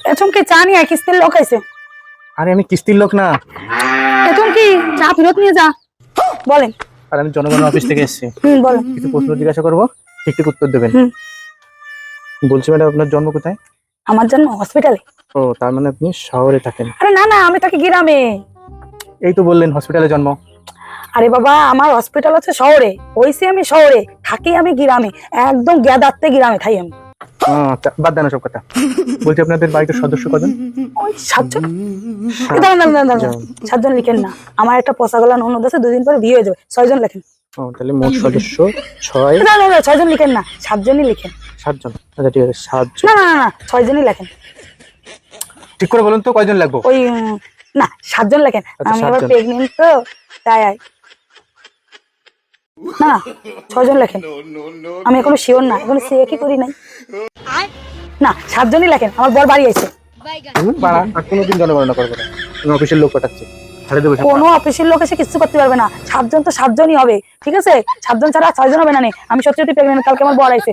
এরকম কি চা নিয়ে কিস্তির লোক আইছে? আরে আমি কিস্তির লোক না, এরকম কি চা ফেরত নিয়ে যা। বলেন। আর আমি জনগণ অফিস থেকে এসেছি। বলেন। কিছু প্রশ্ন জিজ্ঞাসা করবো, ঠিক ঠিক উত্তর দেবেন। বলছি ম্যাডাম, আপনার জন্ম কোথায়? আমার জন্য হসপিটালে। ও, তার মানে আপনি শহরে থাকেন। আরে না না, আমি থাকি গ্রামে। এই তো বললেন হসপিটালে জন্ম। আরে বাবা, আমার হসপিটাল আছে শহরে, হইছি আমি শহরে, থাকি আমি গ্রামে, একদম গ্যাদাতে গ্রামে থাই আমি। আচ্ছা, বাদ দেন সব কথা। বলছি আপনাদের বাড়িতে সদস্য কজন? ওই 7 জন। দাঁড়ান, 7 জন লিখেন না, আমার একটা পোষাগলা ননদ আছে, 2 দিন পরে বিয়ে হয়ে যাবে। 6 জন লিখেন। ও, তাহলে মোট সদস্য 6। না 6 জন লিখেন না, 7 জনই লিখেন। 7 জন। আচ্ছা ঠিক আছে, 7 জন। না 6 জনই লিখেন। ঠিক করে বলুন তো কয়জন লাগবে? ওই না 7 জন লিখেন। আচ্ছা, আমি 7 আবার জন। প্রেগনেন্ট তো, তাই। না 6 জন লেখেন। আমি এখনো শিওর না, এখনো সে কি করি নাই। না 7 জনই লেখেন, আমার বর বাড়ি আছে। আর কোনোদিন জনগণনা করবো না, আমি অফিসের লোক পাঠাচ্ছি। ছাড়ে দেবো সব। কোনো অফিসের লোক এসে কিছু করতে পারবে না। 7 জন তো 7 জনই হবে, ঠিক আছে? 7 জন ছাড়া 6 জন হবে না। আমি সত্যি সত্যি প্রেগনেন্ট, কালকে আমার বর আছে।